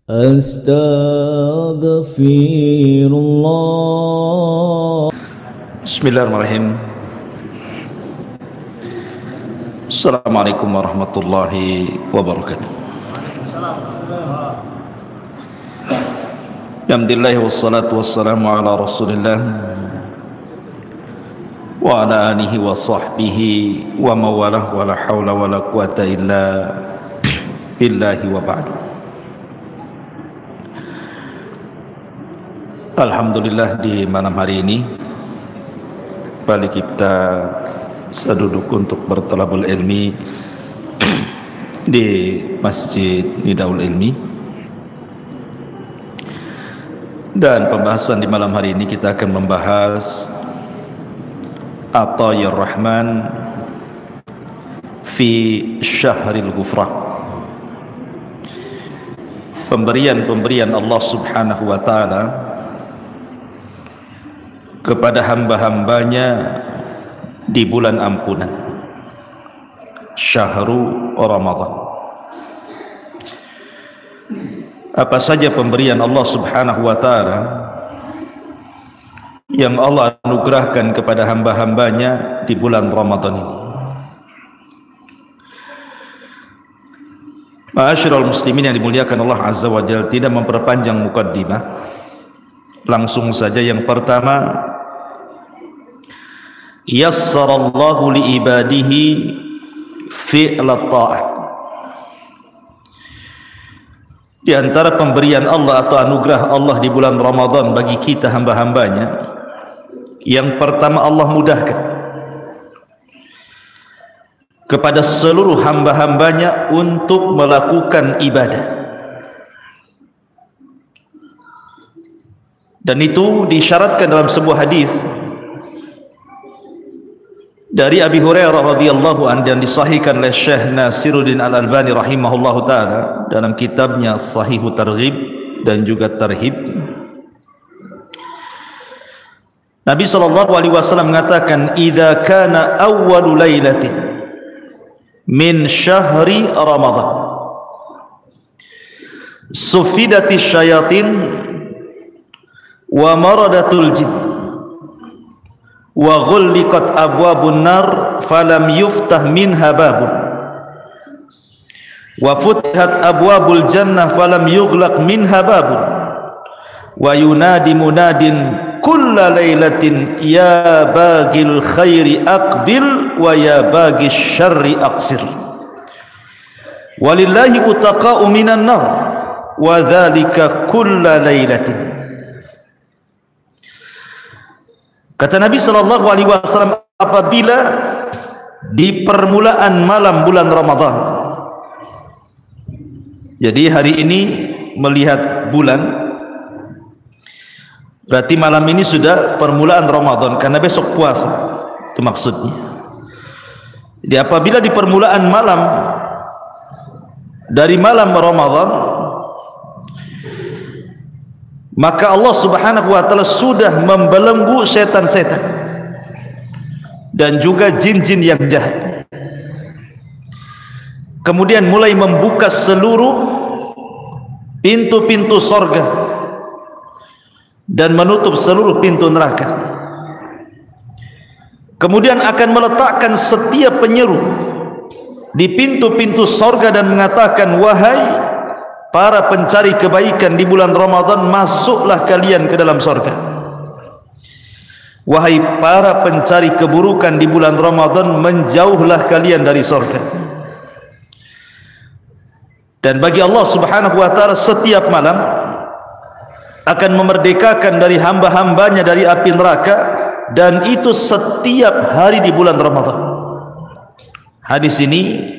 Astaghfirullah. Bismillahirrahmanirrahim. Assalamualaikum warahmatullahi wabarakatuh. Alhamdulillah wassalatu wassalamu ala rasulillah wa ala alihi wa sahbihi wa mawalah wa la hawla wa la quwata illa billahi wa ba'du. Alhamdulillah, di malam hari ini kembali kita seduduk untuk bertalabul ilmi di Masjid Nidaul Ilmi, dan pembahasan di malam hari ini kita akan membahas Atayur Rahman fi Syahril Ghufran, pemberian-pemberian Allah Subhanahu wa ta'ala kepada hamba-hambanya di bulan ampunan, Syahrul Ramadan. Apa saja pemberian Allah Subhanahu wa ta'ala yang Allah anugerahkan kepada hamba-hambanya di bulan Ramadan ini. Ma'asyiral muslimin yang dimuliakan Allah Azza wa Jalla, tidak memperpanjang mukaddimah, langsung saja yang pertama, yassarallahu li ibadihi fi'lat ta'at. Di antara pemberian Allah atau anugerah Allah di bulan Ramadan bagi kita hamba-hambanya, yang pertama, Allah mudahkan kepada seluruh hamba-hambanya untuk melakukan ibadah, dan itu disyaratkan dalam sebuah hadis dari Abi Hurairah radhiyallahu anhu dan disahihkan oleh Syekh Nasiruddin Al-Albani rahimahullahu taala dalam kitabnya Sahihut Targhib dan juga Tarhib. Nabi sallallahu alaihi wasallam mengatakan, "Idza kana awwalu lailatin min syahri Ramadan, sufidatis syayatin wa maradatul jin wa ghulliqat abwabun nar falam yuftah minha babun wa futihat abwabul jannah falam yughlaq minha babun wa yunadi munadin kulla lailatin ya bagil khairi aqbil wa ya bagis syarri aqsir walillahi utaqa'u minan nar wa dzalika kulla lailatin." Kata Nabi sallallahu alaihi wasallam, apabila di permulaan malam bulan Ramadan, jadi hari ini melihat bulan, berarti malam ini sudah permulaan Ramadan, karena besok puasa, itu maksudnya. Jadi apabila di permulaan malam dari malam Ramadan, maka Allah Subhanahu wa ta'ala sudah membelenggu setan-setan dan juga jin-jin yang jahat, kemudian mulai membuka seluruh pintu-pintu sorga dan menutup seluruh pintu neraka, kemudian akan meletakkan setiap penyeru di pintu-pintu sorga dan mengatakan, "Wahai para pencari kebaikan di bulan Ramadan, masuklah kalian ke dalam sorga. Wahai para pencari keburukan di bulan Ramadan, menjauhlah kalian dari sorga." Dan bagi Allah Subhanahu wa ta'ala, setiap malam akan memerdekakan dari hamba-hambanya dari api neraka, dan itu setiap hari di bulan Ramadan. Hadis ini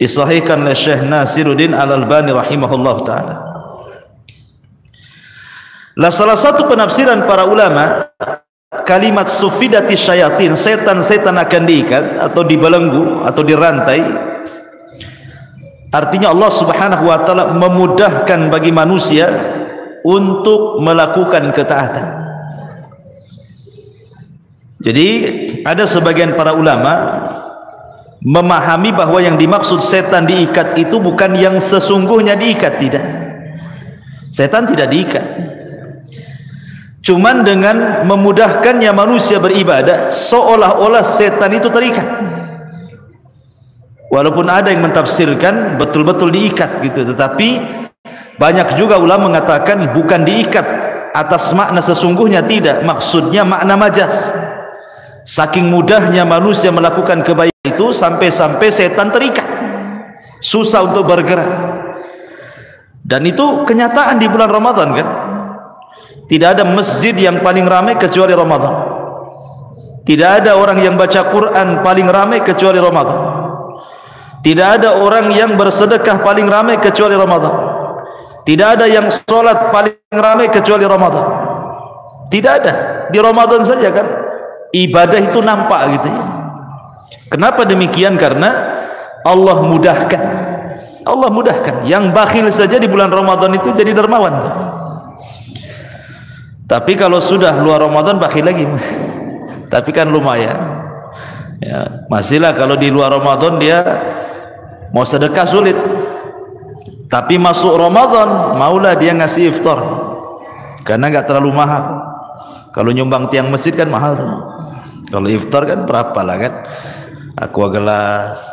disahihkan oleh Syekh Nasiruddin Al-Albani rahimahullah ta'ala. Salah satu penafsiran para ulama kalimat sufidati syayatin, setan-setan akan diikat atau dibelenggu atau dirantai, artinya Allah Subhanahu wa ta'ala memudahkan bagi manusia untuk melakukan ketaatan. Jadi ada sebagian para ulama memahami bahwa yang dimaksud setan diikat itu bukan yang sesungguhnya diikat, tidak, Setan tidak diikat. Cuman dengan memudahkannya manusia beribadah, seolah-olah setan itu terikat. Walaupun ada yang mentafsirkan betul-betul diikat gitu, tetapi banyak juga ulama mengatakan bukan diikat atas makna sesungguhnya, tidak, maksudnya makna majas. Saking mudahnya manusia melakukan kebaikan itu sampai-sampai setan terikat, susah untuk bergerak. Dan itu kenyataan di bulan Ramadan kan. Tidak ada masjid yang paling ramai kecuali Ramadan. Tidak ada orang yang baca Quran paling ramai kecuali Ramadan. Tidak ada orang yang bersedekah paling ramai kecuali Ramadan. Tidak ada yang sholat paling ramai kecuali Ramadan. Tidak ada. Di Ramadan saja kan ibadah itu nampak gitu ya. Kenapa demikian? Karena Allah mudahkan. Allah mudahkan. Yang bakhil saja di bulan Ramadan itu jadi dermawan. Tapi kalau sudah luar Ramadan bakhil lagi. Tapi kan lumayan. Ya, masihlah kalau di luar Ramadan dia mau sedekah sulit. Tapi masuk Ramadan maulah dia ngasih iftar. Karena enggak terlalu mahal. Kalau nyumbang tiang masjid kan mahal tuh. Kalau iftar kan berapa lah kan? Aqua gelas,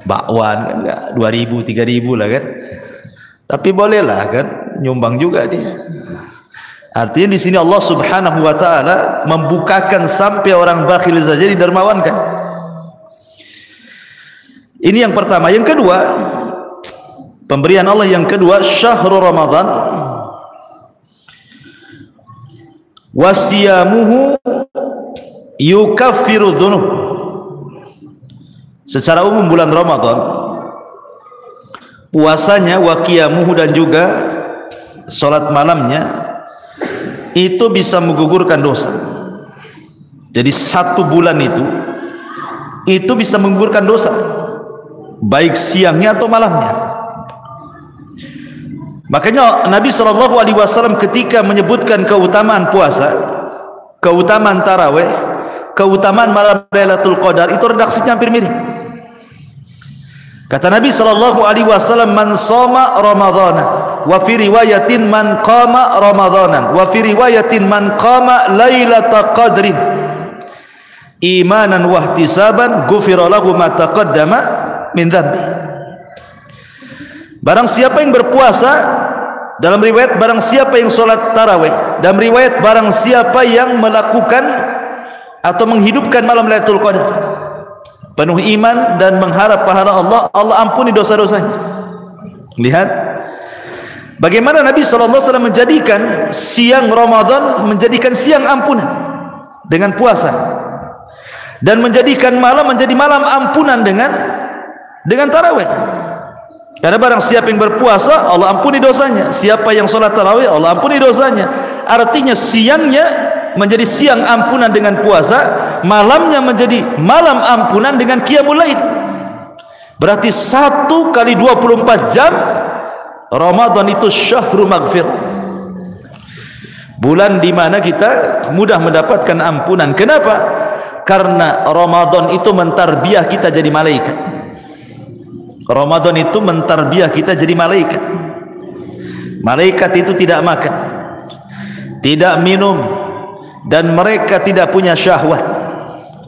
bakwan kan enggak 2.000, 3.000 lah kan. Tapi bolehlah kan nyumbang juga dia. Artinya di sini Allah Subhanahu wa taala membukakan sampai orang bakhil saja didermawankan. Ini yang pertama. Yang kedua, pemberian Allah yang kedua, syahrul Ramadan wasiyamuhu yukaffiru dzunub. Secara umum bulan Ramadan puasanya wa qiyamuhu dan juga salat malamnya itu bisa menggugurkan dosa. Jadi satu bulan itu bisa menggugurkan dosa, baik siangnya atau malamnya. Makanya Nabi SAW ketika menyebutkan keutamaan puasa, keutamaan tarawih, keutamaan malam Lailatul Qadar, itu redaksinya hampir mirip. Kata Nabi SAW, man shoma Ramadhana, wa fi riwayatin man qama Ramadhanan, wa fi riwayatin man qama Lailatul Qadrin imanan wa ihtisaban ghufira lahu ma taqaddama min dhanbi. Barang siapa yang berpuasa, dalam riwayat barang siapa yang sholat tarawih, dalam riwayat barang siapa yang melakukan atau menghidupkan malam Lailatul Qadar, penuh iman dan mengharap pahala Allah, Allah ampuni dosa-dosanya. Lihat bagaimana Nabi SAW menjadikan siang Ramadan menjadikan siang ampunan dengan puasa, dan menjadikan malam menjadi malam ampunan dengan tarawih. Karena barang siapa yang berpuasa, Allah ampuni dosanya. Siapa yang sholat tarawih, Allah ampuni dosanya. Artinya siangnya menjadi siang ampunan dengan puasa, malamnya menjadi malam ampunan dengan qiyamul lail. Berarti 1 kali 24 jam Ramadan itu syahrul maghfir, bulan di mana kita mudah mendapatkan ampunan. Kenapa? Karena Ramadan itu mentarbiah kita jadi malaikat. Ramadan itu mentarbiah kita jadi malaikat. Malaikat itu tidak makan, tidak minum, dan mereka tidak punya syahwat.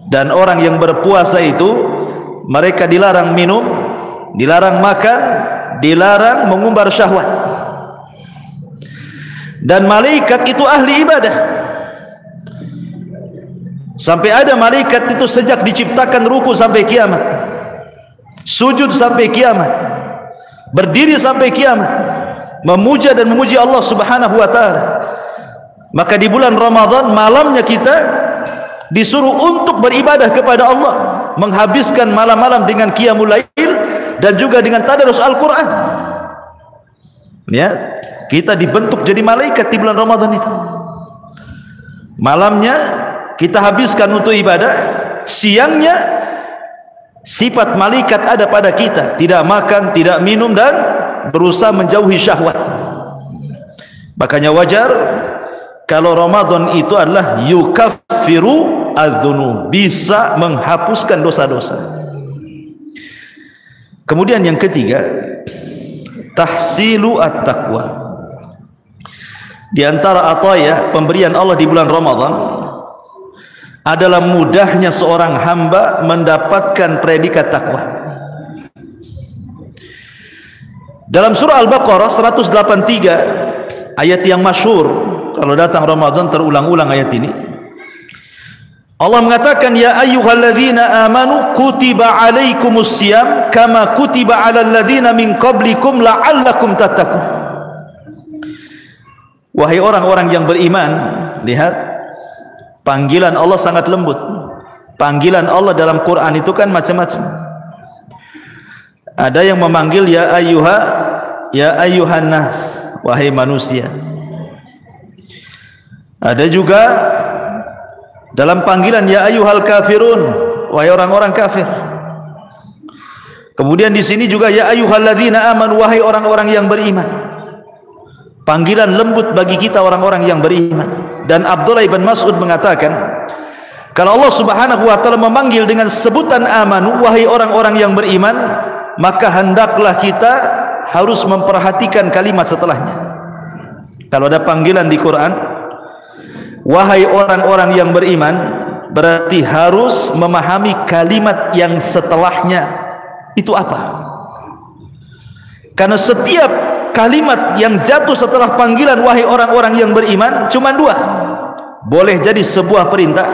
Dan orang yang berpuasa itu mereka dilarang minum, dilarang makan, dilarang mengumbar syahwat. Dan malaikat itu ahli ibadah. Sampai ada malaikat itu sejak diciptakan ruku sampai kiamat, sujud sampai kiamat, berdiri sampai kiamat, memuja dan memuji Allah Subhanahu wa taala. Maka di bulan Ramadan malamnya kita disuruh untuk beribadah kepada Allah, menghabiskan malam-malam dengan qiyamul lail dan juga dengan tadarus Al-Quran. Ya, kita dibentuk jadi malaikat di bulan Ramadan itu. Malamnya kita habiskan untuk ibadah, siangnya sifat malaikat ada pada kita, tidak makan, tidak minum, dan berusaha menjauhi syahwat. Makanya wajar kalau Ramadan itu adalah yukaffiru adz-dzunub, bisa menghapuskan dosa-dosa. Kemudian yang ketiga, tahsilu at-taqwa. Di antara ataya pemberian Allah di bulan Ramadan adalah mudahnya seorang hamba mendapatkan predikat takwa. Dalam surah Al-Baqarah 183, ayat yang masyhur, kalau datang Ramadan terulang-ulang ayat ini. Allah mengatakan, ya ayyuhalladzina amanu kutiba alaikumus siyam kama kutiba alal ladzina min qablikum la'allakum tattaqun. Wahai orang-orang yang beriman, lihat, panggilan Allah sangat lembut. Panggilan Allah dalam Quran itu kan macam-macam. Ada yang memanggil ya ayyuhan nas, wahai manusia. Ada juga dalam panggilan ya ayyuhal kafirun, wahai orang-orang kafir. Kemudian di sini juga ya ayyuhalladzina amanu, wahai orang-orang yang beriman. Panggilan lembut bagi kita orang-orang yang beriman. Dan Abdullah ibn Mas'ud mengatakan, kalau Allah Subhanahu wa taala memanggil dengan sebutan amanu, wahai orang-orang yang beriman, maka hendaklah kita harus memperhatikan kalimat setelahnya. Kalau ada panggilan di Quran, wahai orang-orang yang beriman, berarti harus memahami kalimat yang setelahnya itu apa. Karena setiap kalimat yang jatuh setelah panggilan wahai orang-orang yang beriman cuma dua. Boleh jadi sebuah perintah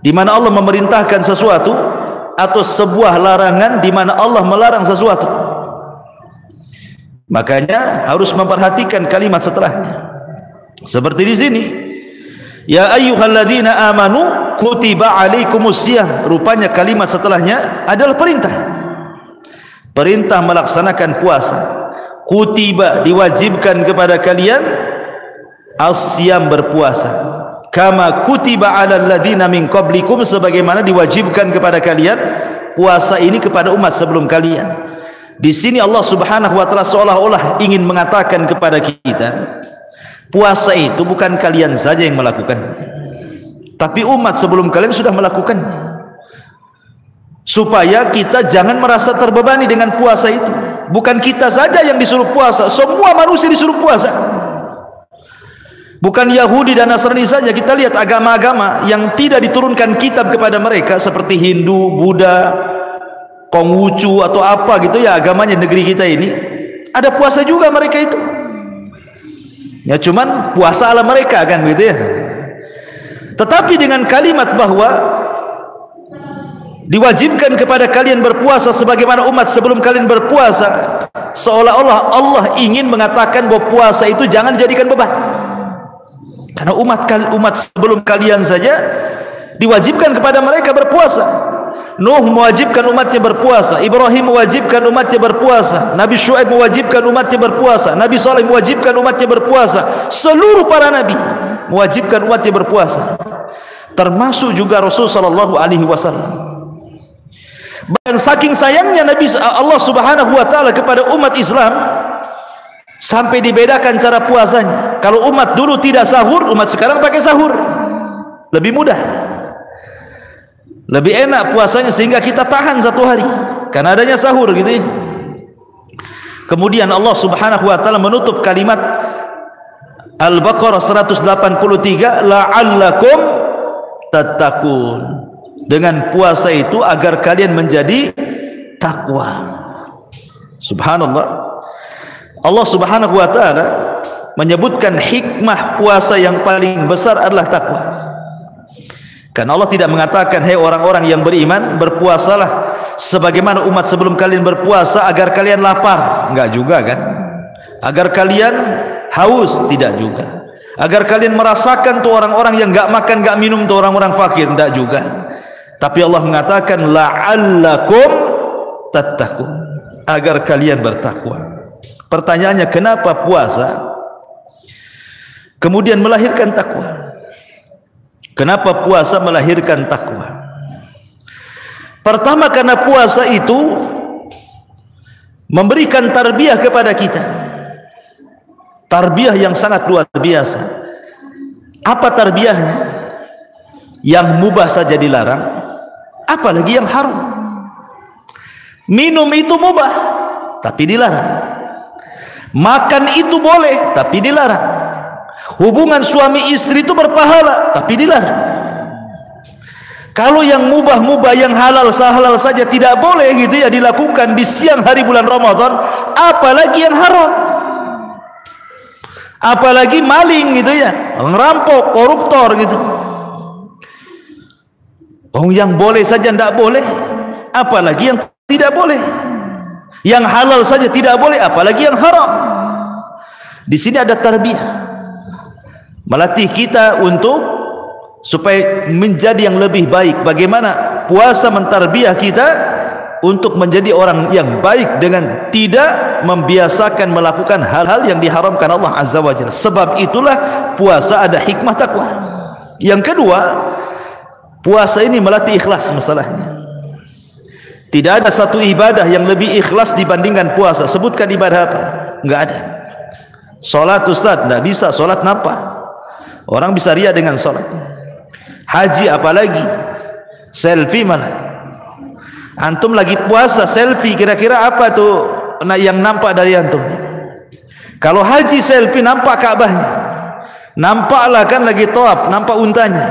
di mana Allah memerintahkan sesuatu, atau sebuah larangan di mana Allah melarang sesuatu. Makanya harus memperhatikan kalimat setelahnya. Seperti di sini, ya ayyuhalladzina amanu kutiba alaikumus syiyam. Rupanya kalimat setelahnya adalah perintah. Perintah melaksanakan puasa. Kutiba, diwajibkan kepada kalian as-syiyam, berpuasa. Kama kutiba alal ladzina min qablikum, sebagaimana diwajibkan kepada kalian puasa ini kepada umat sebelum kalian. Di sini Allah Subhanahu wa taala seolah-olah ingin mengatakan kepada kita, puasa itu bukan kalian saja yang melakukannya, tapi umat sebelum kalian sudah melakukannya. Supaya kita jangan merasa terbebani dengan puasa itu. Bukan kita saja yang disuruh puasa, semua manusia disuruh puasa. Bukan Yahudi dan Nasrani saja. Kita lihat agama-agama yang tidak diturunkan kitab kepada mereka, seperti Hindu, Buddha, Konghucu atau apa gitu ya, agamanya negeri kita ini, ada puasa juga mereka itu. Ya cuman puasa ala mereka kan gitu ya. Tetapi dengan kalimat bahwa diwajibkan kepada kalian berpuasa sebagaimana umat sebelum kalian berpuasa, seolah-olah Allah ingin mengatakan bahwa puasa itu jangan dijadikan beban. Karena umat sebelum kalian saja diwajibkan kepada mereka berpuasa. Nuh mewajibkan umatnya berpuasa, Ibrahim mewajibkan umatnya berpuasa, Nabi Syuaib mewajibkan umatnya berpuasa, Nabi Saleh mewajibkan umatnya berpuasa. Seluruh para nabi mewajibkan umatnya berpuasa, termasuk juga Rasul sallallahu alaihi wasallam. Bahkan saking sayangnya Nabi Allah Subhanahu wa taala kepada umat Islam, sampai dibedakan cara puasanya. Kalau umat dulu tidak sahur, umat sekarang pakai sahur. Lebih mudah, lebih enak puasanya, sehingga kita tahan satu hari karena adanya sahur gitu ya. Kemudian Allah Subhanahu wa taala menutup kalimat Al-Baqarah 183, la'allakum tattaqun, dengan puasa itu agar kalian menjadi takwa. Subhanallah. Allah Subhanahu wa taala menyebutkan hikmah puasa yang paling besar adalah takwa. Karena Allah tidak mengatakan, hei orang-orang yang beriman, berpuasalah sebagaimana umat sebelum kalian berpuasa agar kalian lapar. Enggak juga kan? Agar kalian haus, tidak juga. Agar kalian merasakan tuh orang-orang yang enggak makan, enggak minum tuh orang-orang fakir, enggak juga. Tapi Allah mengatakan la'allakum tattaqun, agar kalian bertakwa. Pertanyaannya, kenapa puasa kemudian melahirkan takwa? Kenapa puasa melahirkan takwa? Pertama, karena puasa itu memberikan tarbiyah kepada kita, tarbiyah yang sangat luar biasa. Apa tarbiyahnya? Yang mubah saja dilarang, apalagi yang haram. Minum itu mubah tapi dilarang, makan itu boleh tapi dilarang, Hubungan suami istri itu berpahala, tapi dilarang. Kalau yang mubah-mubah, yang halal saja tidak boleh gitu ya dilakukan di siang hari bulan Ramadan, apalagi yang haram. Apalagi maling gitu ya, ngerampok, koruptor gitu. Oh, yang boleh saja tidak boleh, apalagi yang tidak boleh. Yang halal saja tidak boleh, apalagi yang haram. Di sini ada tarbiyah, melatih kita untuk supaya menjadi yang lebih baik. Bagaimana puasa mentarbiyah kita untuk menjadi orang yang baik dengan tidak membiasakan melakukan hal-hal yang diharamkan Allah Azza wa Jalla. Sebab itulah puasa ada hikmah takwa. Yang kedua, puasa ini melatih ikhlas masalahnya. Tidak ada satu ibadah yang lebih ikhlas dibandingkan puasa. Sebutkan ibadah apa? Enggak ada. Salat Ustaz, tidak bisa. Salat nampak. Orang bisa riya dengan salat. Haji apalagi, selfie malah. Antum lagi puasa selfie, kira-kira apa tuh yang nampak dari antum? Kalau haji selfie nampak Ka'bahnya, nampaklah kan lagi tawaf, nampak untanya.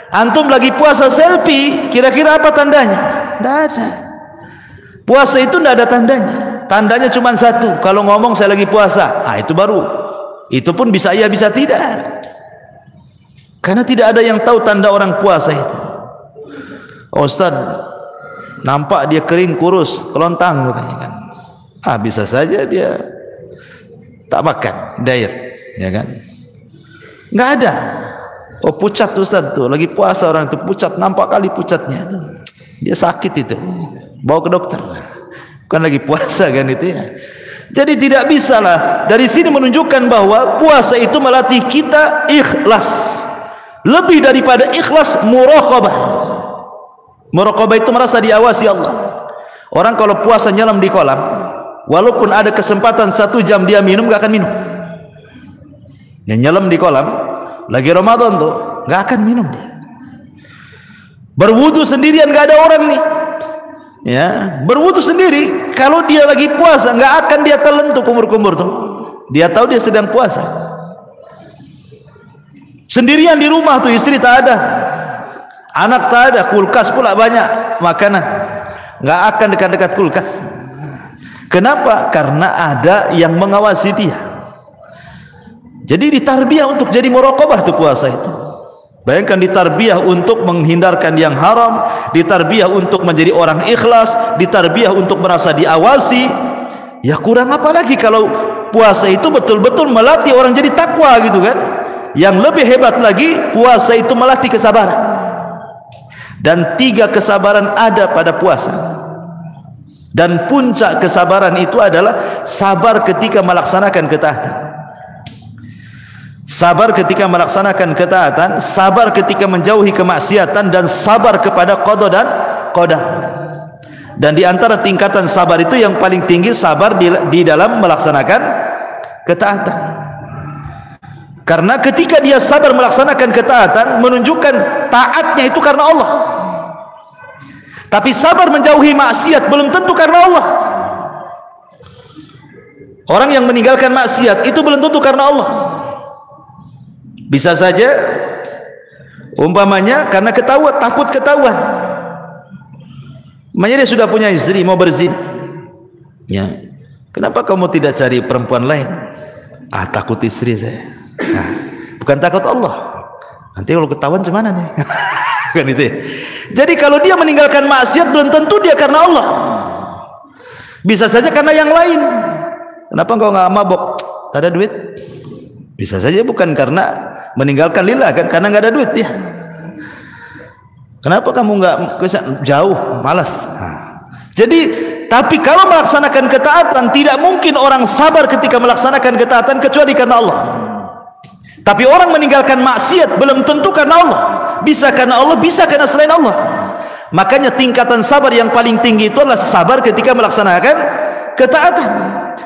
Antum lagi puasa selfie, kira-kira apa tandanya? Tidak ada. Puasa itu tidak ada tandanya. Tandanya cuma satu, kalau ngomong saya lagi puasa, itu baru. Itu pun bisa iya bisa tidak. Karena tidak ada yang tahu tanda orang puasa itu. Oh, Ustaz, nampak dia kering kurus, kelontang katanya kan. Bisa saja dia tak makan, diet, ya kan? Enggak ada. Oh, pucat Ustaz tuh, lagi puasa orang itu pucat, nampak kali pucatnya itu. Dia sakit itu. Bawa ke dokter. Bukan lagi puasa kan itu ya. Jadi tidak bisalah. Dari sini menunjukkan bahwa puasa itu melatih kita ikhlas. Lebih daripada ikhlas, muraqabah. Muraqabah itu merasa diawasi Allah. Orang kalau puasa nyelam di kolam, walaupun ada kesempatan 1 jam dia minum, gak akan minum. Yang nyelam di kolam lagi Ramadan tuh gak akan minum dia. Berwudu sendirian, gak ada orang nih ya, berwudu sendiri. Kalau dia lagi puasa gak akan dia telentuk kumur-kumur tuh. Dia tahu dia sedang puasa. Sendirian di rumah tuh, istri tak ada, anak tak ada, kulkas pula banyak makanan, nggak akan dekat-dekat kulkas. Kenapa? Karena ada yang mengawasi dia. Jadi ditarbiyah untuk jadi muraqabah tuh puasa itu. Bayangkan, ditarbiyah untuk menghindarkan yang haram, ditarbiyah untuk menjadi orang ikhlas, ditarbiyah untuk merasa diawasi. Ya kurang apa lagi kalau puasa itu betul-betul melatih orang jadi takwa gitu kan. Yang lebih hebat lagi, puasa itu melatih kesabaran. Dan 3 kesabaran ada pada puasa. Dan puncak kesabaran itu adalah sabar ketika melaksanakan ketaatan. Sabar ketika melaksanakan ketaatan, sabar ketika menjauhi kemaksiatan, dan sabar kepada qada dan qadar. Dan di antara tingkatan sabar itu yang paling tinggi sabar di dalam melaksanakan ketaatan. Karena ketika dia sabar melaksanakan ketaatan, menunjukkan taatnya itu karena Allah. Tapi sabar menjauhi maksiat belum tentu karena Allah. Orang yang meninggalkan maksiat itu belum tentu karena Allah. Bisa saja umpamanya karena takut ketahuan. Makanya dia sudah punya istri, mau berzina. Ya, kenapa kamu tidak cari perempuan lain? Takut istri saya. Nah, bukan takut Allah. Nanti kalau ketahuan gimana nih? Kan itu. Jadi kalau dia meninggalkan maksiat belum tentu dia karena Allah. Bisa saja karena yang lain. Kenapa engkau nggak mabok? Tak ada duit. Bisa saja bukan karena meninggalkan lillah kan, karena nggak ada duit ya. Kenapa kamu nggak jauh, malas? Jadi, tapi kalau melaksanakan ketaatan, tidak mungkin orang sabar ketika melaksanakan ketaatan kecuali karena Allah. Tapi orang meninggalkan maksiat belum tentu karena Allah. Bisa karena Allah, bisa karena selain Allah. Makanya tingkatan sabar yang paling tinggi itu adalah sabar ketika melaksanakan ketaatan.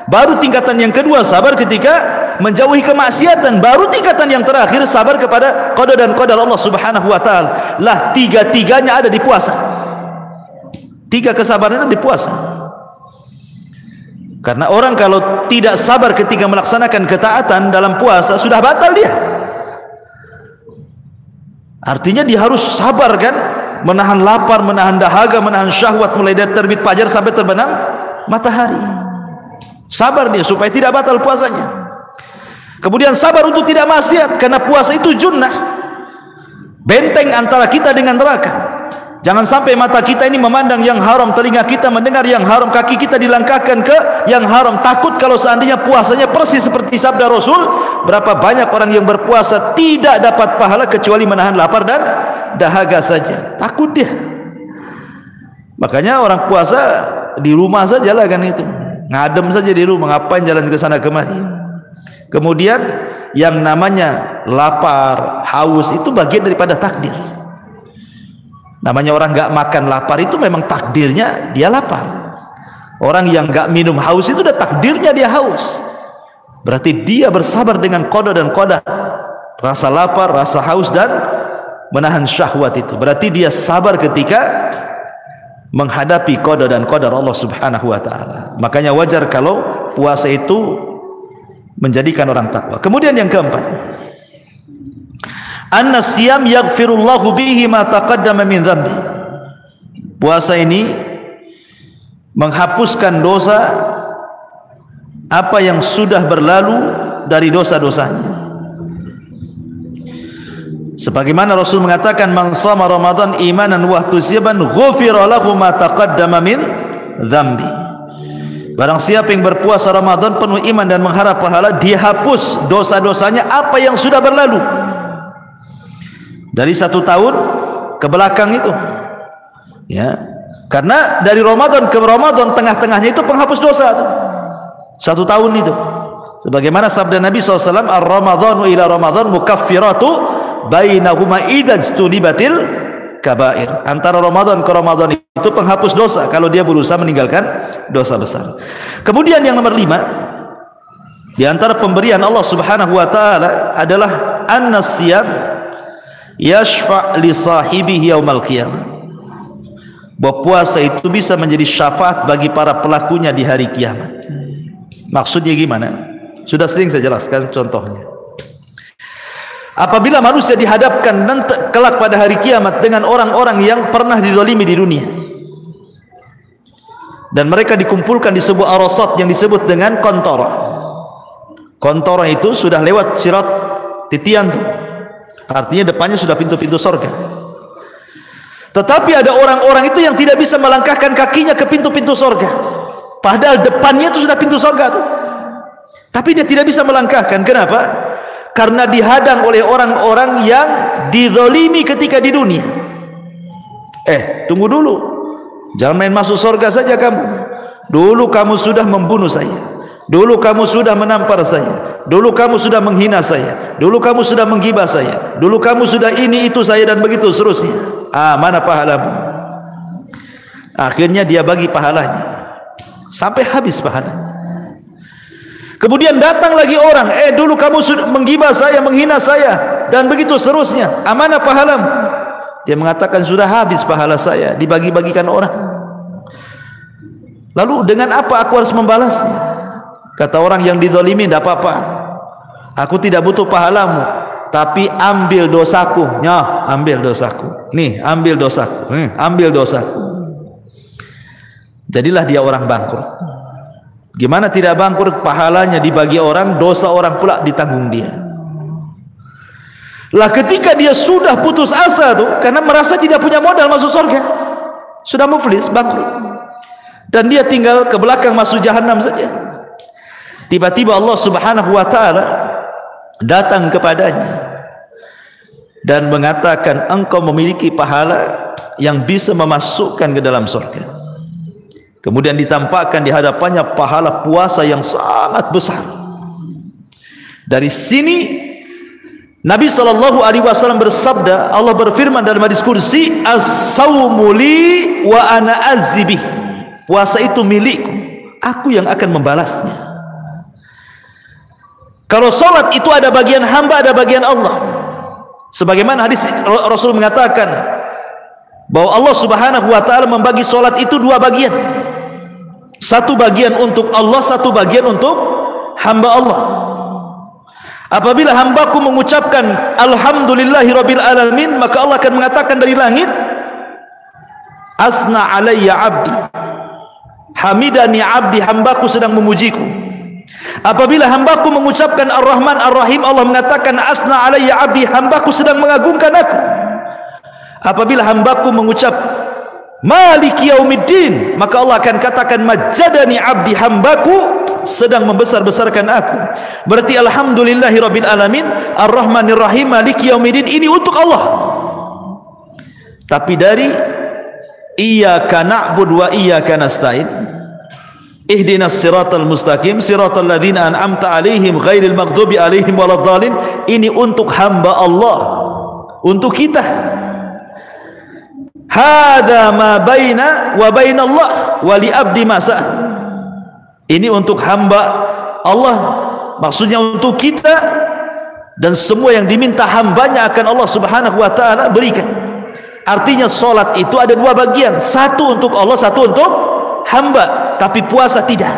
Baru tingkatan yang kedua sabar ketika menjauhi kemaksiatan. Baru tingkatan yang terakhir sabar kepada qada dan qadar Allah Subhanahu wa taala. Lah, tiga-tiganya ada di puasa. 3 kesabaran ada di puasa. Karena orang kalau tidak sabar ketika melaksanakan ketaatan dalam puasa, sudah batal dia. Artinya dia harus sabar kan, menahan lapar, menahan dahaga, menahan syahwat mulai dari terbit fajar sampai terbenam matahari. Sabar dia supaya tidak batal puasanya. Kemudian sabar untuk tidak maksiat, karena puasa itu junnah, benteng antara kita dengan neraka. Jangan sampai mata kita ini memandang yang haram, telinga kita mendengar yang haram, kaki kita dilangkahkan ke yang haram. Takut kalau seandainya puasanya persis seperti sabda Rasul, berapa banyak orang yang berpuasa tidak dapat pahala kecuali menahan lapar dan dahaga saja. Takut dia. Makanya orang puasa di rumah saja lah kan itu, ngadem saja di rumah, ngapain jalan ke sana kemari. Kemudian yang namanya lapar, haus itu bagian daripada takdir. Namanya orang enggak makan lapar itu memang takdirnya dia lapar. Orang yang enggak minum haus itu udah takdirnya dia haus. Berarti dia bersabar dengan qada dan qadar. Rasa lapar, rasa haus dan menahan syahwat itu. Berarti dia sabar ketika menghadapi qada dan qadar Allah Subhanahu wa taala. Makanya wajar kalau puasa itu menjadikan orang takwa. Kemudian yang keempat, anna siyam yaghfirullahu bihi ma taqaddama min dhanbi. Puasa ini menghapuskan dosa apa yang sudah berlalu dari dosa-dosanya. Sebagaimana Rasul mengatakan, man shama Ramadan imanan wa ihtisaban ghufira lahu ma taqaddama min dhanbi. Barang siapa yang berpuasa Ramadan penuh iman dan mengharap pahala, dihapus dosa-dosanya apa yang sudah berlalu dari 1 tahun ke belakang itu, ya. Karena dari Ramadan ke Ramadan tengah-tengahnya itu penghapus dosa tuh. 1 tahun itu. Sebagaimana sabda Nabi SAW, ar-Ramadhanu ila Ramadhan mukaffiratu bainahuma idza istunibatil kabair. Antara Ramadan ke Ramadan itu penghapus dosa kalau dia berusaha meninggalkan dosa besar. Kemudian yang nomor 5, di antara pemberian Allah Subhanahu wa taala adalah an-siyam yashfa' li sahibihi yaumal qiyamah. Bahwa puasa itu bisa menjadi syafaat bagi para pelakunya di hari kiamat. Maksudnya gimana? Sudah sering saya jelaskan contohnya. Apabila manusia dihadapkan nanti kelak pada hari kiamat dengan orang-orang yang pernah dizalimi di dunia, dan mereka dikumpulkan di sebuah arasat yang disebut dengan qantarah. Qantarah itu sudah lewat sirat titian tuh, artinya depannya sudah pintu-pintu sorga. Tetapi ada orang-orang itu yang tidak bisa melangkahkan kakinya ke pintu-pintu sorga, padahal depannya itu sudah pintu sorga tuh, tapi dia tidak bisa melangkahkan. Kenapa? Karena dihadang oleh orang-orang yang dizalimi ketika di dunia. Tunggu dulu, jangan main masuk sorga saja kamu. Dulu kamu sudah membunuh saya, dulu kamu sudah menampar saya, dulu kamu sudah menghina saya, dulu kamu sudah menggibah saya, dulu kamu sudah ini itu saya, dan begitu seterusnya. Mana pahalamu? Akhirnya dia bagi pahalanya sampai habis pahalanya. Kemudian datang lagi orang, dulu kamu sudah menggibah saya, menghina saya, dan begitu seterusnya. Mana pahalamu? Dia mengatakan sudah habis pahala saya, dibagi-bagikan orang. Lalu dengan apa aku harus membalasnya? Kata orang yang dizalimi, tidak apa-apa, aku tidak butuh pahalamu, tapi ambil dosaku. Nyah, ambil dosaku. Nih, ambil dosaku. Ambil dosaku. Jadilah dia orang bangkrut. Gimana tidak bangkrut? Pahalanya dibagi orang, dosa orang pula ditanggung dia. Lah ketika dia sudah putus asa tuh, karena merasa tidak punya modal masuk surga, sudah muflis, bangkrut, dan dia tinggal ke belakang masuk jahanam saja. Tiba-tiba Allah Subhanahu wa taala datang kepadanya dan mengatakan, engkau memiliki pahala yang bisa memasukkan ke dalam surga. Kemudian ditampakkan di hadapannya pahala puasa yang sangat besar. Dari sini Nabi SAW bersabda, Allah berfirman dalam hadis kursi, as-sawmu li wa ana azibih. Puasa itu milikku, aku yang akan membalasnya. Kalau solat itu ada bagian hamba, ada bagian Allah. Sebagaimana hadis Rasul mengatakan bahwa Allah Subhanahu wa taala membagi solat itu 2 bagian. Satu bagian untuk Allah, satu bagian untuk hamba Allah. Apabila hambaku mengucapkan alhamdulillahirabbil alamin, maka Allah akan mengatakan dari langit, asna alayya abdi, hamidani abdi, hambaku sedang memujiku. Apabila hambaku mengucapkan ar-rahman ar-rahim, Allah mengatakan asna alayya abdi, hambaku sedang mengagungkan aku. Apabila hambaku mengucap maliki yaumiddin, maka Allah akan katakan majadani abdi, hambaku sedang membesar-besarkan aku. Berarti alhamdulillahirabbil alamin, ar-rahmanir rahim, maliki yaumiddin, ini untuk Allah. Tapi dari iyyaka na'budu wa iyyaka nasta'in, ihdinas siratal mustaqim, siratal ladzina an'amta 'alaihim ghairil maghdubi 'alaihim waladhdallin, ini untuk hamba Allah, untuk kita. Hadza ma baina wa bainallah wa li abdi ma sa'al, ini untuk hamba Allah, maksudnya untuk kita, dan semua yang diminta hambanya akan Allah subhanahu wa ta'ala berikan. Artinya solat itu ada dua bagian, satu untuk Allah, satu untuk hamba. Tapi puasa tidak,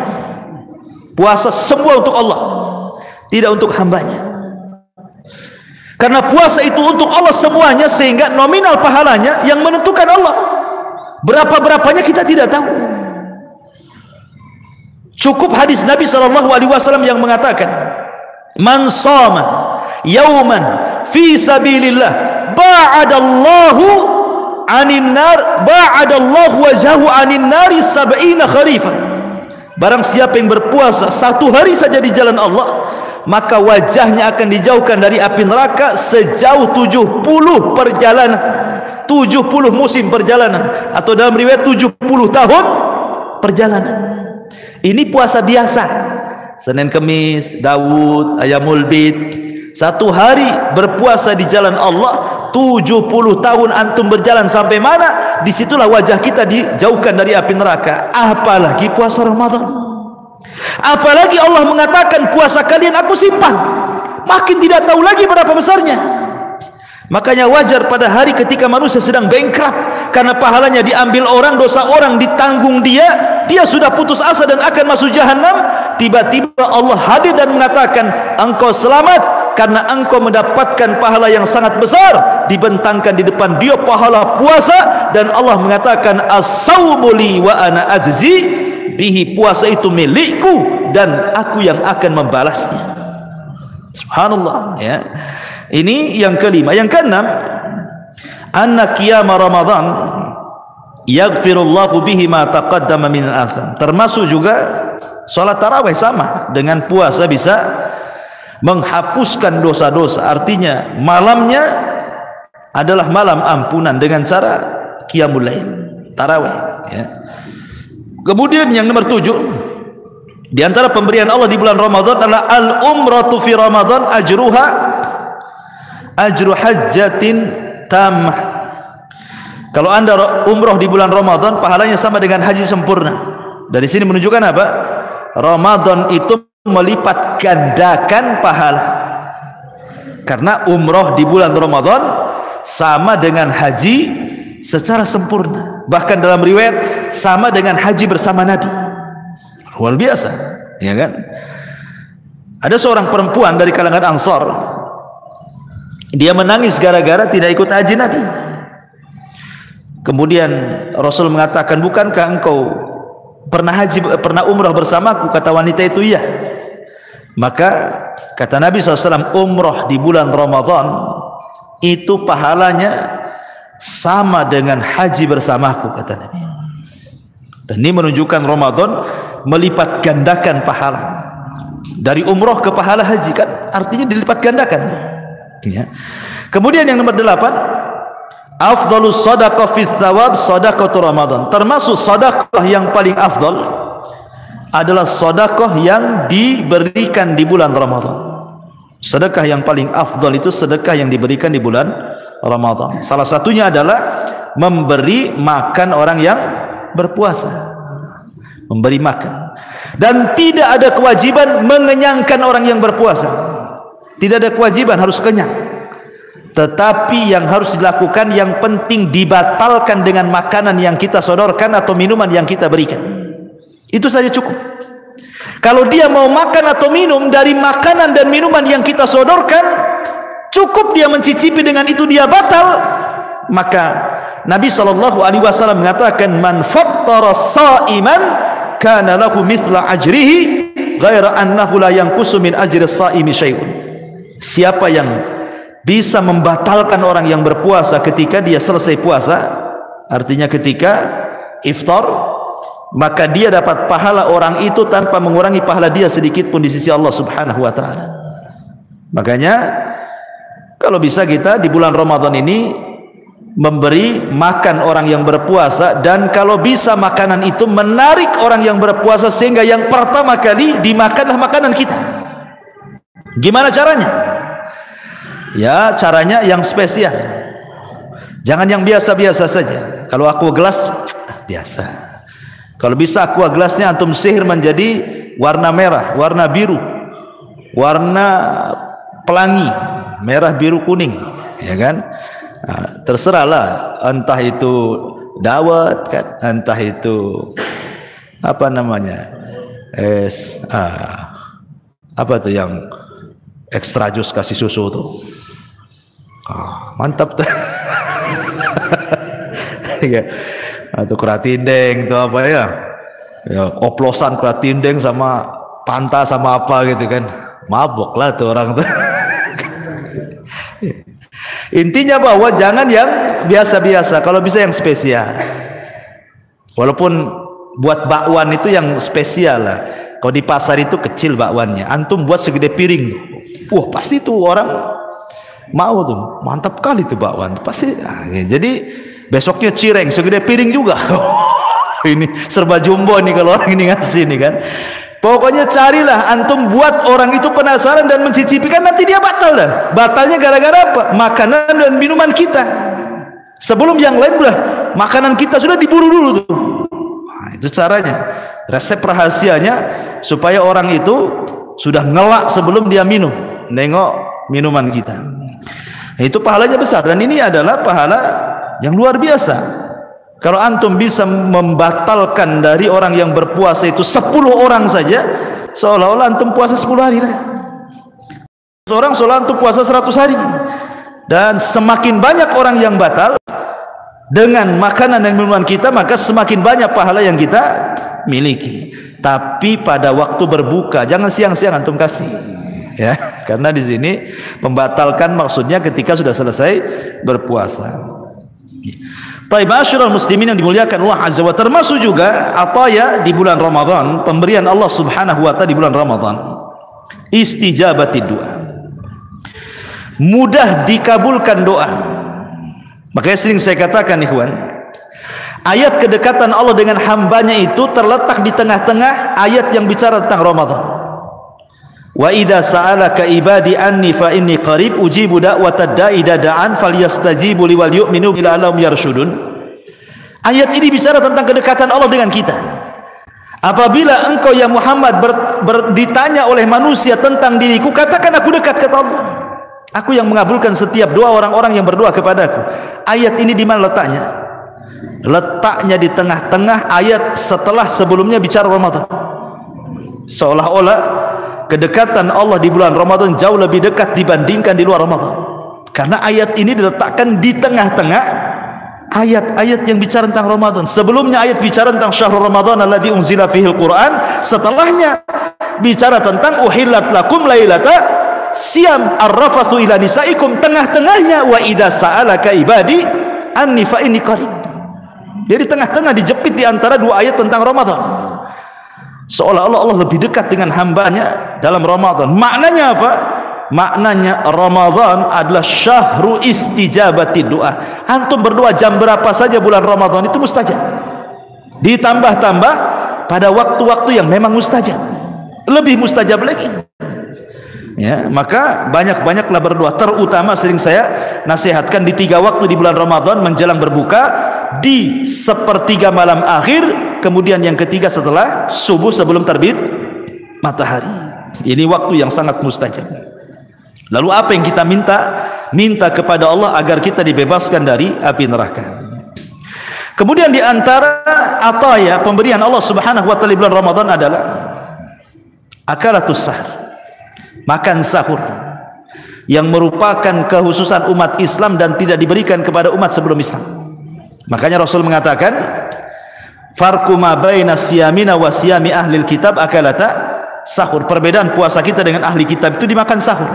puasa semua untuk Allah, tidak untuk hambanya. Karena puasa itu untuk Allah semuanya, sehingga nominal pahalanya yang menentukan Allah. Berapa-berapanya kita tidak tahu. Cukup hadis Nabi SAW yang mengatakan, man shoma yauman fi sabilillah ba'adallahu anin nar, ba'adallahu wajhahu anin nari sab'ina kharifah. Barang siapa yang berpuasa satu hari saja di jalan Allah, maka wajahnya akan dijauhkan dari api neraka sejauh 70 perjalanan, 70 musim perjalanan, atau dalam riwayat 70 tahun perjalanan. Ini puasa biasa, Senin Kemis, Daud, Ayamul Bid. Satu hari berpuasa di jalan Allah, 70 tahun antum berjalan sampai mana? Disitulah wajah kita dijauhkan dari api neraka. Apalagi puasa Ramadan. Apalagi Allah mengatakan puasa kalian aku simpan. Makin tidak tahu lagi berapa besarnya. Makanya wajar pada hari ketika manusia sedang bankrupt, karena pahalanya diambil orang, dosa orang ditanggung dia sudah putus asa dan akan masuk jahanam. Tiba-tiba Allah hadir dan mengatakan, engkau selamat karena engkau mendapatkan pahala yang sangat besar. Dibentangkan di depan dia pahala puasa, dan Allah mengatakan as-saumu li wa ana ajzi bihi, puasa itu milikku dan aku yang akan membalasnya. Subhanallah, ya. Ini yang kelima. Yang keenam, anna qiyam Ramadan yaghfirullahu bihi ma taqaddama min al-atham. Termasuk juga salat tarawih sama dengan puasa bisa menghapuskan dosa-dosa. Artinya malamnya adalah malam ampunan dengan cara qiyamul lail, tarawih, ya. Kemudian yang nomor 7, di antara pemberian Allah di bulan Ramadan adalah al-umratu fi Ramadan ajruha ajru hajjatin tamah. Kalau anda umroh di bulan Ramadan, pahalanya sama dengan haji sempurna. Dari sini menunjukkan apa? Ramadan itu melipat gandakan pahala. Karena umroh di bulan Ramadan sama dengan haji secara sempurna. Bahkan dalam riwayat sama dengan haji bersama Nabi. Luar biasa, ya kan? Ada seorang perempuan dari kalangan Ansar, dia menangis gara-gara tidak ikut haji Nabi. Kemudian Rasul mengatakan, bukankah engkau pernah umrah bersamaku? Kata wanita itu, iya. Maka kata Nabi SAW, umrah di bulan Ramadan itu pahalanya sama dengan haji bersamaku, kata Nabi. Dan ini menunjukkan Ramadan melipat gandakan pahala. Dari umrah ke pahala haji, kan artinya dilipat gandakan, ya. Kemudian yang nomor 8, afdalus sadaqah fi thawab sadaqatu Ramadan. Termasuk sedekah yang paling afdal adalah sedekah yang diberikan di bulan Ramadan. Sedekah yang paling afdal itu sedekah yang diberikan di bulan Ramadan. Salah satunya adalah memberi makan orang yang berpuasa, memberi makan. Dan tidak ada kewajiban mengenyangkan orang yang berpuasa. Tidak ada kewajiban harus kenyang. Tetapi yang harus dilakukan, yang penting dibatalkan dengan makanan yang kita sodorkan atau minuman yang kita berikan. Itu saja cukup. Kalau dia mau makan atau minum dari makanan dan minuman yang kita sodorkan, cukup dia mencicipi, dengan itu dia batal. Maka Nabi SAW mengatakan, man fattara sa'iman kana lahu mithla ajrihi ghaira annahu la yanqusu min ajri as-sa'imi syai'un. Siapa yang bisa membatalkan orang yang berpuasa ketika dia selesai puasa, artinya ketika iftar, maka dia dapat pahala orang itu tanpa mengurangi pahala dia sedikit pun di sisi Allah Subhanahu wa taala. Makanya kalau bisa kita di bulan Ramadan ini memberi makan orang yang berpuasa, dan kalau bisa makanan itu menarik orang yang berpuasa sehingga yang pertama kali dimakanlah makanan kita. Gimana caranya? Ya, caranya yang spesial. Jangan yang biasa-biasa saja. Kalau aqua gelas biasa. Kalau bisa aqua gelasnya antum sihir menjadi warna merah, warna biru, warna pelangi, merah, biru, kuning, ya kan? Nah, terserahlah, entah itu dawet kan, entah itu apa namanya, apa tuh yang ekstra jus kasih susu tuh, mantap tuh. Ya, atau keratindeng itu apa ya, oplosan keratindeng sama panta sama apa gitu kan, mabok lah tuh orang tuh. Intinya bahwa jangan yang biasa-biasa, kalau bisa yang spesial. Walaupun buat bakwan itu yang spesial lah. Kalau di pasar itu kecil bakwannya, antum buat segede piring, wah pasti tuh orang mau tuh, mantap kali tuh bakwan pasti. Jadi besoknya cireng segede piring juga. Ini serba jumbo nih kalau orang ini ngasih nih kan. Pokoknya carilah antum buat orang itu penasaran dan mencicipi, kan nanti dia batal dah. Batalnya gara-gara apa? Makanan dan minuman kita. Sebelum yang lain udah makanan kita sudah diburu dulu tuh. Nah, itu caranya. Resep rahasianya supaya orang itu sudah ngelak sebelum dia minum, nengok minuman kita. Nah, itu pahalanya besar, dan ini adalah pahala yang luar biasa. Kalau antum bisa membatalkan dari orang yang berpuasa itu 10 orang saja, seolah-olah antum puasa 10 hari lah. Seorang seolah antum puasa 100 hari. Dan semakin banyak orang yang batal dengan makanan dan minuman kita, maka semakin banyak pahala yang kita miliki. Tapi pada waktu berbuka, jangan siang-siang antum kasih. Ya, karena di sini membatalkan maksudnya ketika sudah selesai berpuasa. Baik, ma'asyiral muslimin yang dimuliakan Allah Azza wa, termasuk juga ataya di bulan Ramadan, pemberian Allah Subhanahu wa taala di bulan Ramadan. Istijabatid doa. Mudah dikabulkan doa. Makanya sering saya katakan ikhwan, ayat kedekatan Allah dengan hambanya itu terletak di tengah-tengah ayat yang bicara tentang Ramadan. Wa idza sa'alaka ibadi anni fa inni qarib ujibu da'watad da'i da'an falyastajibu li wal yu'minu bil alam yarshudun. Ayat ini bicara tentang kedekatan Allah dengan kita. Apabila engkau ya Muhammad ditanya oleh manusia tentang diriku, katakan aku dekat, kata Allah. Aku yang mengabulkan setiap doa orang-orang yang berdoa kepadaku. Ayat ini di mana letaknya? Letaknya di tengah-tengah ayat setelah sebelumnya bicara Ramadan. Seolah-olah kedekatan Allah di bulan Ramadan jauh lebih dekat dibandingkan di luar Ramadan. Karena ayat ini diletakkan di tengah-tengah ayat-ayat yang bicara tentang Ramadan. Sebelumnya ayat bicara tentang syahrul Ramadan alladzi unzila fihil Quran. Setelahnya bicara tentang uhillat lakum lailata siyam arrafathu ila nisaikum. Tengah-tengahnya wa idza sa'alaka ibadi anni fa inni qarib. Jadi tengah-tengah dijepit di antara dua ayat tentang Ramadan. Seolah-olah Allah lebih dekat dengan hambanya dalam Ramadan. Maknanya apa? Maknanya Ramadan adalah syahru istijabati doa. Antum berdoa jam berapa saja bulan Ramadan itu mustajab. Ditambah-tambah pada waktu-waktu yang memang mustajab, lebih mustajab lagi. Ya, maka banyak-banyaklah berdoa. Terutama sering saya nasihatkan di 3 waktu di bulan Ramadan menjelang berbuka, di sepertiga malam akhir, kemudian yang ketiga setelah subuh sebelum terbit matahari. Ini waktu yang sangat mustajab. Lalu apa yang kita minta? Minta kepada Allah agar kita dibebaskan dari api neraka. Kemudian di antara ataya pemberian Allah Subhanahu wa taala bulan Ramadan adalah akalatus sahur, makan sahur, yang merupakan kekhususan umat Islam dan tidak diberikan kepada umat sebelum Islam. Makanya Rasul mengatakan, farqu ma baina siyamina wa siyami ahlil kitab akalata sahur. Perbedaan puasa kita dengan ahli kitab itu dimakan sahur.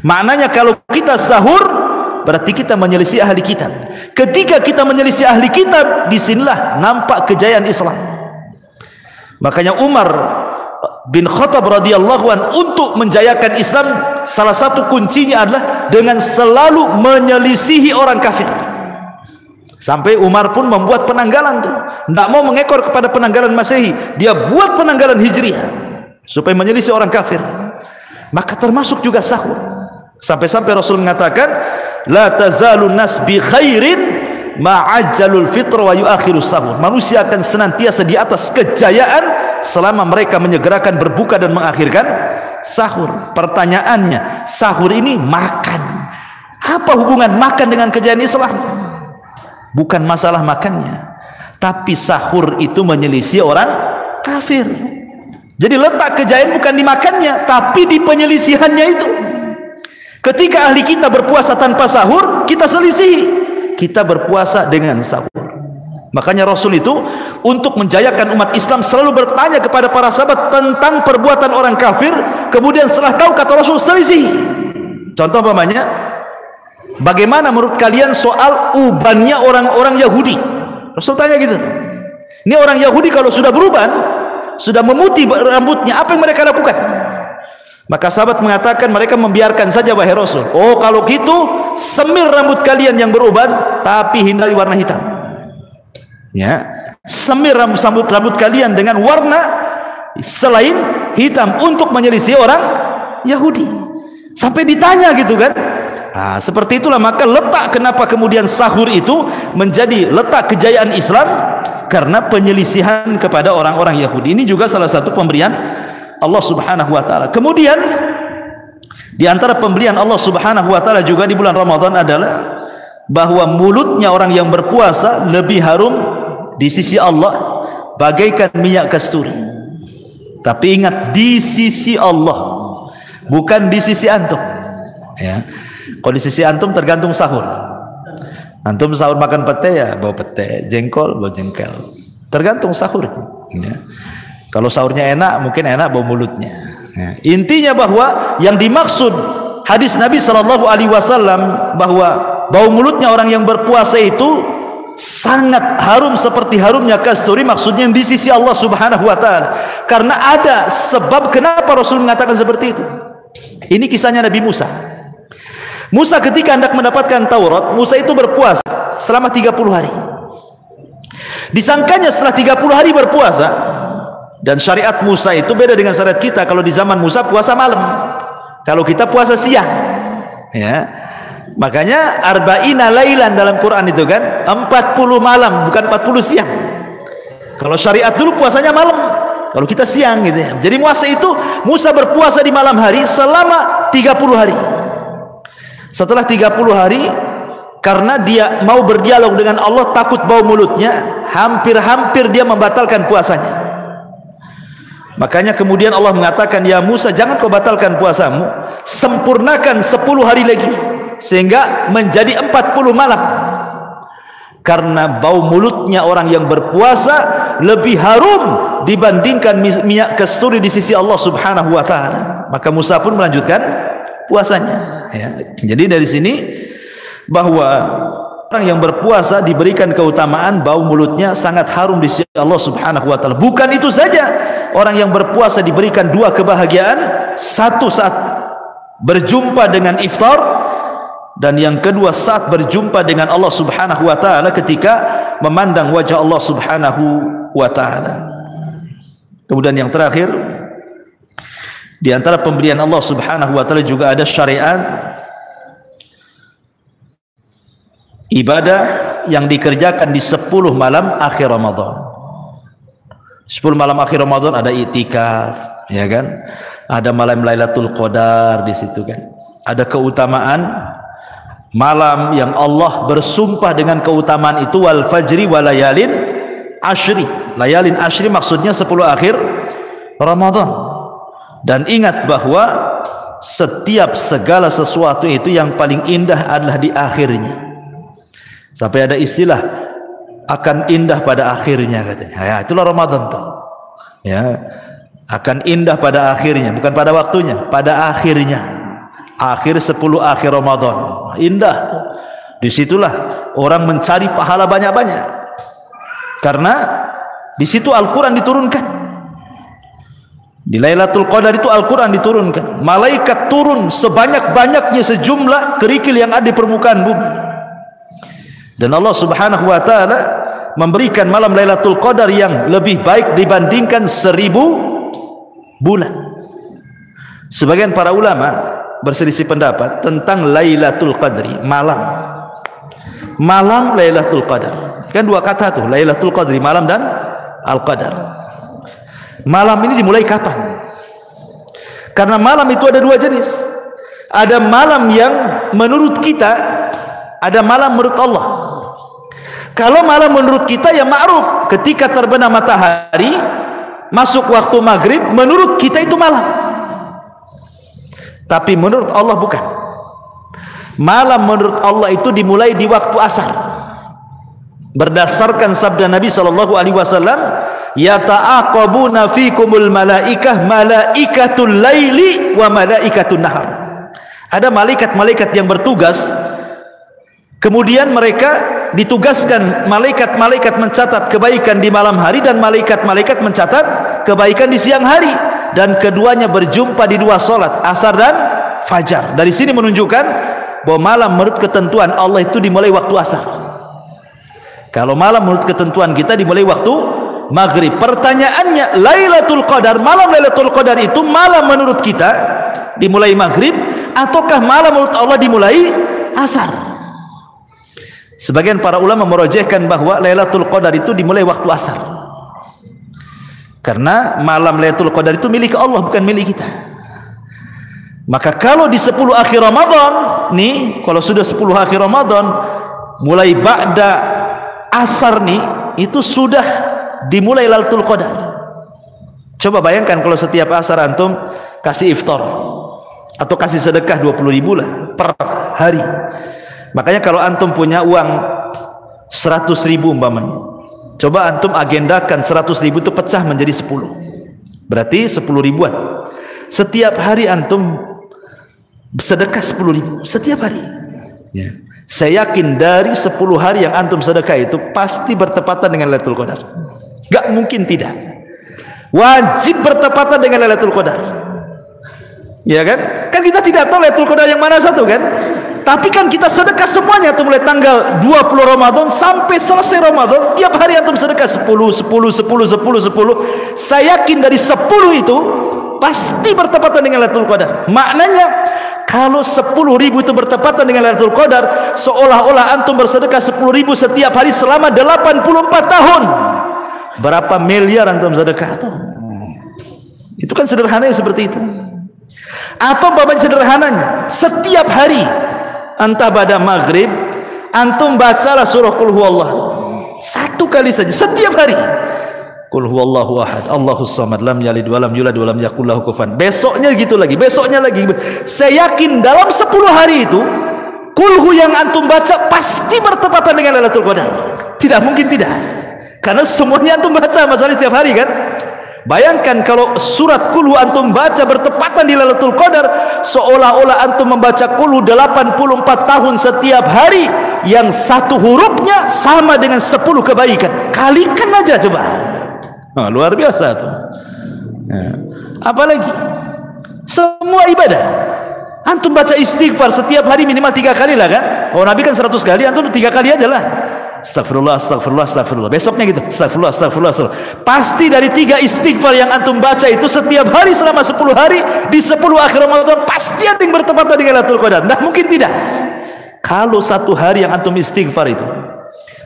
Maknanya kalau kita sahur berarti kita menyelisih ahli kitab. Ketika kita menyelisih ahli kitab, disinilah nampak kejayaan Islam. Makanya Umar bin Khattab radhiyallahu an untuk menjayakan Islam, salah satu kuncinya adalah dengan selalu menyelisihi orang kafir. Sampai Umar pun membuat penanggalan tuh, tidak mau mengekor kepada penanggalan Masehi, dia buat penanggalan Hijriah supaya menyelisih orang kafir. Maka termasuk juga sahur. Sampai-sampai Rasul mengatakan, la tazalun nas bi khairin ma'ajjalul fitr wa yuakhirus sahur. Manusia akan senantiasa di atas kejayaan selama mereka menyegerakan berbuka dan mengakhirkan sahur. Pertanyaannya, sahur ini makan. Apa hubungan makan dengan kejayaan Islam? Bukan masalah makannya, tapi sahur itu menyelisih orang kafir. Jadi letak kejayaan bukan di makannya, tapi di penyelisihannya itu. Ketika ahli kita berpuasa tanpa sahur, kita selisih. Kita berpuasa dengan sahur. Makanya Rasul itu untuk menjayakan umat Islam selalu bertanya kepada para sahabat tentang perbuatan orang kafir. Kemudian setelah tahu, kata Rasul, selisih. Contoh umpamanya, bagaimana menurut kalian soal ubannya orang-orang Yahudi? Rasul tanya gitu. Ini orang Yahudi kalau sudah beruban, sudah memutih rambutnya, apa yang mereka lakukan? Maka sahabat mengatakan, mereka membiarkan saja, wahai Rasul. Oh, kalau gitu semir rambut kalian yang beruban, tapi hindari warna hitam. Ya, semir rambut kalian dengan warna selain hitam untuk menyelisih orang Yahudi. Sampai ditanya gitu kan. Nah, seperti itulah maka letak kenapa kemudian sahur itu menjadi letak kejayaan Islam, karena penyelisihan kepada orang-orang Yahudi. Ini juga salah satu pemberian Allah Subhanahu wa taala. Kemudian di antara pemberian Allah Subhanahu wa taala juga di bulan Ramadan adalah bahwa mulutnya orang yang berpuasa lebih harum di sisi Allah bagaikan minyak kasturi. Tapi ingat, di sisi Allah, bukan di sisi antum. Ya. Kalau di sisi antum tergantung sahur. Antum sahur makan pete, ya bau pete, jengkol bau jengkel. Tergantung sahur. Ya. Kalau sahurnya enak, mungkin enak bau mulutnya. Ya. Intinya bahwa yang dimaksud hadis Nabi Shallallahu Alaihi Wasallam bahwa bau mulutnya orang yang berpuasa itu sangat harum seperti harumnya kasturi, maksudnya di sisi Allah Subhanahu Wa Taala. Karena ada sebab kenapa Rasul mengatakan seperti itu. Ini kisahnya Nabi Musa. Musa ketika hendak mendapatkan Taurat, Musa itu berpuasa selama 30 hari. Disangkanya setelah 30 hari berpuasa, dan syariat Musa itu beda dengan syariat kita. Kalau di zaman Musa puasa malam, kalau kita puasa siang. Ya. Makanya arba'ina lailan dalam Quran itu kan 40 malam, bukan 40 siang. Kalau syariat dulu puasanya malam, kalau kita siang gitu ya. Jadi Musa berpuasa di malam hari selama 30 hari. Setelah 30 hari, karena dia mau berdialog dengan Allah, takut bau mulutnya, hampir-hampir dia membatalkan puasanya. Makanya kemudian Allah mengatakan, ya Musa, jangan kau batalkan puasamu, sempurnakan 10 hari lagi, sehingga menjadi 40 malam. Karena bau mulutnya orang yang berpuasa lebih harum dibandingkan minyak kasturi di sisi Allah Subhanahu wa taala. Maka Musa pun melanjutkan puasanya. Ya. Jadi dari sini bahwa orang yang berpuasa diberikan keutamaan bau mulutnya sangat harum di sisi Allah Subhanahu wa taala. Bukan itu saja, orang yang berpuasa diberikan 2 kebahagiaan. Satu, saat berjumpa dengan iftar, dan yang kedua saat berjumpa dengan Allah Subhanahu wa taala ketika memandang wajah Allah Subhanahu wa taala. Kemudian yang terakhir, di antara pemberian Allah Subhanahu wa taala juga ada syariat ibadah yang dikerjakan di 10 malam akhir Ramadan. 10 malam akhir Ramadan ada i'tikaf, ya kan? Ada malam Lailatul Qadar di situ kan. Ada keutamaan malam yang Allah bersumpah dengan keutamaan itu, wal fajri walayalin ashri. Layalin ashri maksudnya 10 akhir Ramadan. Dan ingat bahwa setiap segala sesuatu itu yang paling indah adalah di akhirnya. Sampai ada istilah akan indah pada akhirnya katanya. Ya, itulah Ramadan tuh. Ya, akan indah pada akhirnya, bukan pada waktunya, pada akhirnya. Akhir 10 akhir Ramadan. Indah tuh. Disitulah orang mencari pahala banyak-banyak. Karena di situ Al-Qur'an diturunkan. Di Lailatul Qadar itu Al-Quran diturunkan. Malaikat turun sebanyak-banyaknya sejumlah kerikil yang ada di permukaan bumi. Dan Allah Subhanahu wa ta'ala memberikan malam Lailatul Qadar yang lebih baik dibandingkan 1000 bulan. Sebagian para ulama berselisih pendapat tentang Lailatul Qadri, malam Lailatul Qadar. Kan dua kata tuh, Lailatul Qadri, malam, dan Al-Qadar. Malam ini dimulai kapan? Karena malam itu ada dua jenis. Ada malam yang menurut kita, ada malam menurut Allah. Kalau malam menurut kita ya ma'ruf, ketika terbenam matahari masuk waktu maghrib, menurut kita itu malam. Tapi menurut Allah bukan. Malam menurut Allah itu dimulai di waktu asar. Berdasarkan sabda Nabi SAW, yata'aqabuna fikumul malaikah malaikatul laili wa malaikatul nahar. Ada malaikat-malaikat yang bertugas, kemudian mereka ditugaskan malaikat-malaikat mencatat kebaikan di malam hari dan malaikat-malaikat mencatat kebaikan di siang hari, dan keduanya berjumpa di dua salat, asar dan fajar. Dari sini menunjukkan bahwa malam menurut ketentuan Allah itu dimulai waktu asar. Kalau malam menurut ketentuan kita dimulai waktu maghrib. Pertanyaannya, Lailatul Qadar, malam Lailatul Qadar itu malam menurut kita dimulai maghrib ataukah malam menurut Allah dimulai asar? Sebagian para ulama merojehkan bahwa Lailatul Qadar itu dimulai waktu asar. Karena malam Lailatul Qadar itu milik Allah, bukan milik kita. Maka kalau di 10 akhir Ramadan nih, kalau sudah 10 akhir Ramadan mulai ba'da asar nih, itu sudah dimulai Lailatul Qadar. Coba bayangkan kalau setiap asar antum kasih iftar atau kasih sedekah 20.000 lah per hari. Makanya kalau antum punya uang 100.000 umpamanya, coba antum agendakan 100.000 itu pecah menjadi 10, berarti 10 ribuan. Setiap hari antum sedekah 10.000 setiap hari ya. Saya yakin dari 10 hari yang antum sedekah itu pasti bertepatan dengan Lailatul Qadar. Gak mungkin tidak, wajib bertepatan dengan Lailatul Qadar, ya kan? Kan kita tidak tahu Lailatul Qadar yang mana satu kan? Tapi kan kita sedekah semuanya tuh, mulai tanggal 20 Ramadan sampai selesai Ramadan, tiap hari antum sedekah 10. Saya yakin dari 10 itu pasti bertepatan dengan Lailatul Qadar. Maknanya kalau 10.000 itu bertepatan dengan Lailatul Qadar, seolah-olah antum bersedekah 10.000 setiap hari selama 84 tahun. Berapa miliar antum sedekah tuh? Itu kan sederhananya seperti itu. Atau babak sederhananya, setiap hari entah pada maghrib antum bacalah surah Qul Huwallah satu kali saja setiap hari. Qul Huwallahu ahad, Allahus samad, lam yalid walam yulad walam yakul lahu kufuwan. Besoknya gitu lagi, besoknya lagi. Saya yakin dalam 10 hari itu Qul Hu yang antum baca pasti bertepatan dengan Lailatul Qadar. Tidak mungkin tidak, karena semuanya antum baca masalah setiap hari kan. Bayangkan kalau surat Qul Hu antum baca bertepatan di Lailatul Qadar, seolah-olah antum membaca Qul Hu 84 tahun setiap hari, yang satu hurufnya sama dengan 10 kebaikan. Kalikan aja coba. Nah, luar biasa tuh. Nah, apalagi semua ibadah antum baca istighfar setiap hari minimal 3 kali lah kan. Oh, Nabi kan 100 kali, antum 3 kali aja lah. Astagfirullah, astagfirullah, astagfirullah. Besoknya gitu, astagfirullah, astagfirullah, astagfirullah. Pasti dari 3 istighfar yang antum baca itu setiap hari selama 10 hari, di 10 akhir Ramadan pasti ada yang bertepatan dengan Lailatul Qadar. Nah, mungkin tidak. Kalau satu hari yang antum istighfar itu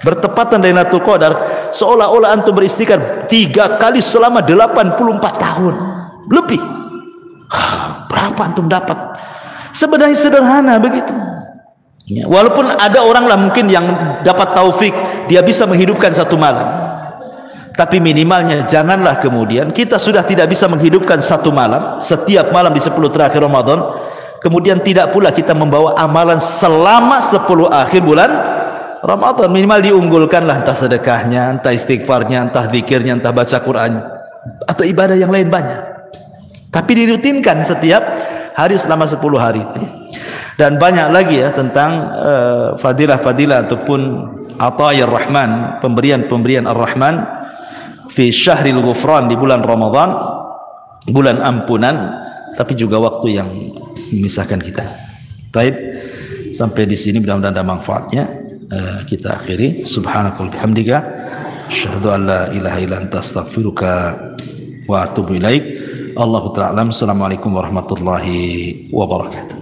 bertepatan dengan Lailatul Qadar, seolah-olah antum beristighfar 3 kali selama 84 tahun lebih. Berapa antum dapat? Sebenarnya sederhana begitu. Ya, walaupun ada orang lah mungkin yang dapat taufik dia bisa menghidupkan satu malam, Tapi minimalnya janganlah kemudian kita sudah tidak bisa menghidupkan satu malam, setiap malam di 10 terakhir Ramadan, kemudian tidak pula kita membawa amalan selama 10 akhir bulan Ramadan. Minimal diunggulkanlah, entah sedekahnya, entah istighfarnya, entah zikirnya, entah baca Quran, atau ibadah yang lain banyak. Tapi dirutinkan setiap hari selama 10 hari. Dan banyak lagi ya tentang fadilah-fadilah ataupun atayir Rahman, pemberian-pemberian Ar-Rahman fi syahril ghufran, di bulan Ramadan, bulan ampunan, tapi juga waktu yang memisahkan kita. Baik, sampai di sini mudah-mudahan ada manfaatnya. Kita akhiri. Subhanakallahumma bihamdika asyhadu an la ilaha illa anta astaghfiruka wa atubu ilaik. Allahu ta'ala. Assalamualaikum warahmatullahi wabarakatuh.